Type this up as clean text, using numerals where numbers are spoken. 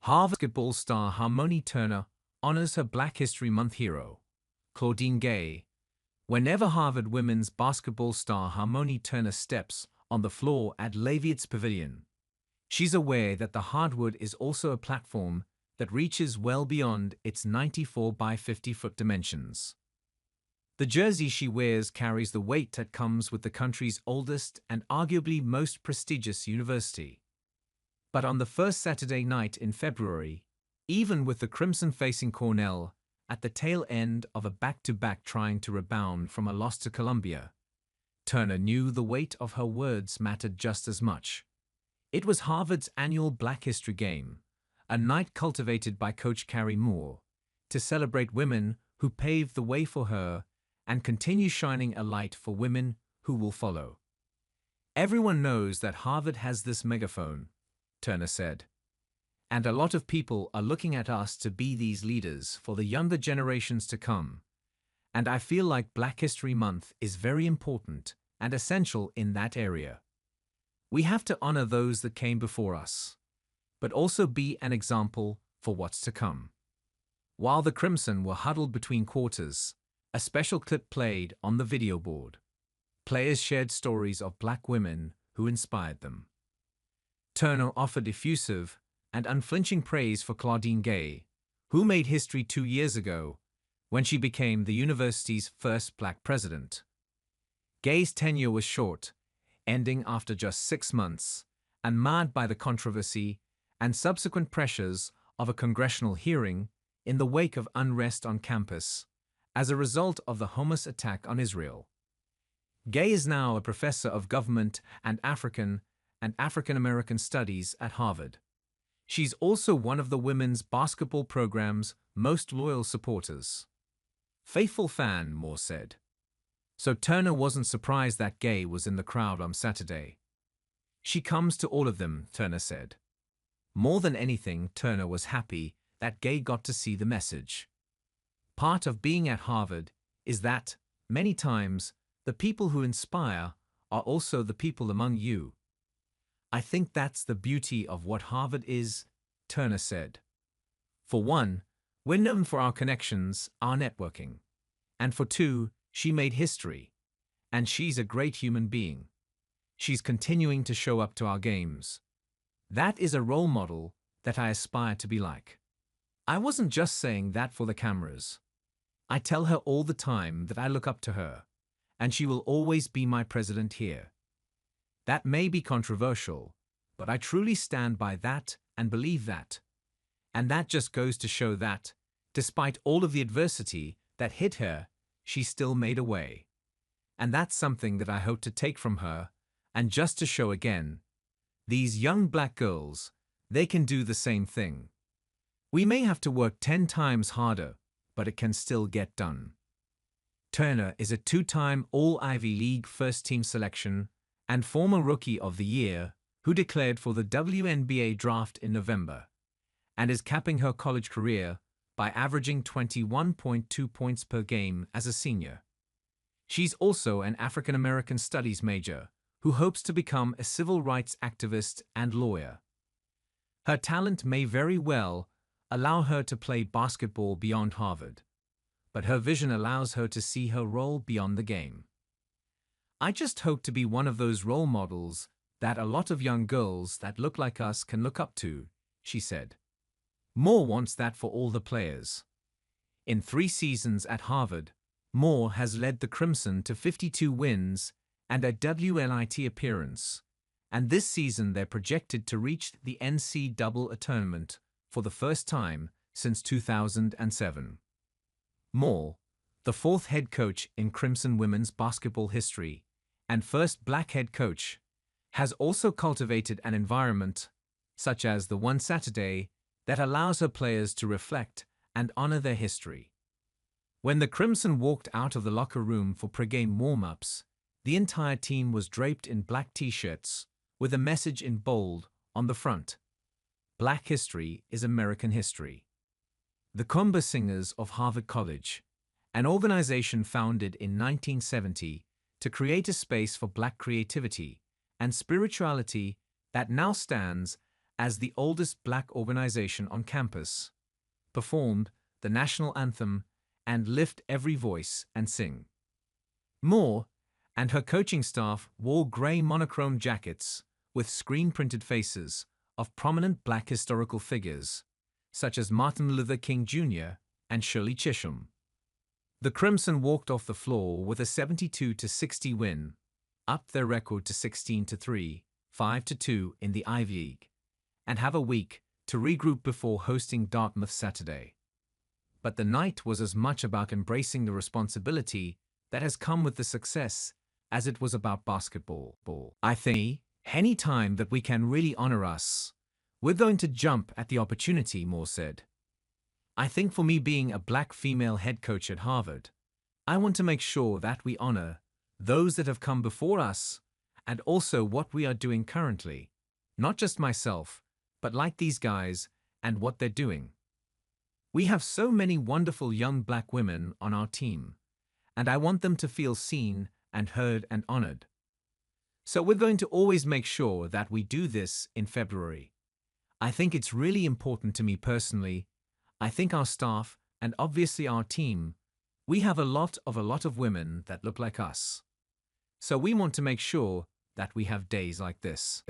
Harvard basketball star Harmoni Turner honors her Black History Month hero, Claudine Gay. Whenever Harvard women's basketball star Harmoni Turner steps on the floor at Lavietes Pavilion, she's aware that the hardwood is also a platform that reaches well beyond its 94 by 50-foot dimensions. The jersey she wears carries the weight that comes with the country's oldest and arguably most prestigious university. But on the first Saturday night in February, even with the Crimson facing Cornell at the tail end of a back-to-back trying to rebound from a loss to Columbia, Turner knew the weight of her words mattered just as much. It was Harvard's annual Black History Game, a night cultivated by Coach Carrie Moore, to celebrate women who paved the way for her and continue shining a light for women who will follow. "Everyone knows that Harvard has this megaphone," Turner said, "and a lot of people are looking at us to be these leaders for the younger generations to come. And I feel like Black History Month is very important and essential in that area. We have to honor those that came before us, but also be an example for what's to come." While the Crimson were huddled between quarters, a special clip played on the video board. Players shared stories of Black women who inspired them. Turner offered effusive and unflinching praise for Claudine Gay, who made history 2 years ago when she became the university's first Black president. Gay's tenure was short, ending after just 6 months, and marred by the controversy and subsequent pressures of a congressional hearing in the wake of unrest on campus as a result of the Hamas attack on Israel. Gay is now a professor of government and African American studies at Harvard. She's also one of the women's basketball program's most loyal supporters. "Faithful fan," Moore said. So Turner wasn't surprised that Gay was in the crowd on Saturday. "She comes to all of them," Turner said. More than anything, Turner was happy that Gay got to see the message. Part of being at Harvard is that, many times, the people who inspire are also the people among you. "I think that's the beauty of what Harvard is," Turner said. "For one, we're known for our connections, our networking. And for two, she made history. And she's a great human being. She's continuing to show up to our games. That is a role model that I aspire to be like. I wasn't just saying that for the cameras. I tell her all the time that I look up to her, and she will always be my president here. That may be controversial, but I truly stand by that and believe that. And that just goes to show that, despite all of the adversity that hit her, she still made a way. And that's something that I hope to take from her, and just to show again, these young Black girls, they can do the same thing. We may have to work 10 times harder, but it can still get done." Turner is a 2-time All-Ivy League first-team selection and former Rookie of the Year who declared for the WNBA draft in November, and is capping her college career by averaging 21.2 points per game as a senior. She's also an African American Studies major who hopes to become a civil rights activist and lawyer. Her talent may very well allow her to play basketball beyond Harvard, but her vision allows her to see her role beyond the game. "I just hope to be one of those role models that a lot of young girls that look like us can look up to," she said. Moore wants that for all the players. In 3 seasons at Harvard, Moore has led the Crimson to 52 wins and a WNIT appearance, and this season they're projected to reach the NCAA tournament for the first time since 2007. Moore, the 4th head coach in Crimson women's basketball history and first Black head coach, has also cultivated an environment, such as the one Saturday, that allows her players to reflect and honor their history. When the Crimson walked out of the locker room for pregame warm-ups, the entire team was draped in black t-shirts with a message in bold on the front: "Black history is American history." The Comber Singers of Harvard College, an organization founded in 1970 to create a space for Black creativity and spirituality that now stands as the oldest black organization on campus, performed the national anthem and lift every voice and sing. Moore and her coaching staff wore gray monochrome jackets with screen-printed faces of prominent black historical figures, such as Martin Luther King Jr. and Shirley Chisholm. The Crimson walked off the floor with a 72-60 win, up their record to 16-3, 5-2 in the Ivy League, and have a week to regroup before hosting Dartmouth Saturday. But the night was as much about embracing the responsibility that has come with the success as it was about basketball. I think any time that we can really honor us, we're going to jump at the opportunity, Moore said. I think for me being a black female head coach at Harvard, I want to make sure that we honor those that have come before us and also what we are doing currently, not just myself, but like these guys and what they're doing. We have so many wonderful young black women on our team, and I want them to feel seen and heard and honored. So we're going to always make sure that we do this in February. I think it's really important to me personally. I think our staff and obviously our team, we have a lot of women that look like us. So we want to make sure that we have days like this.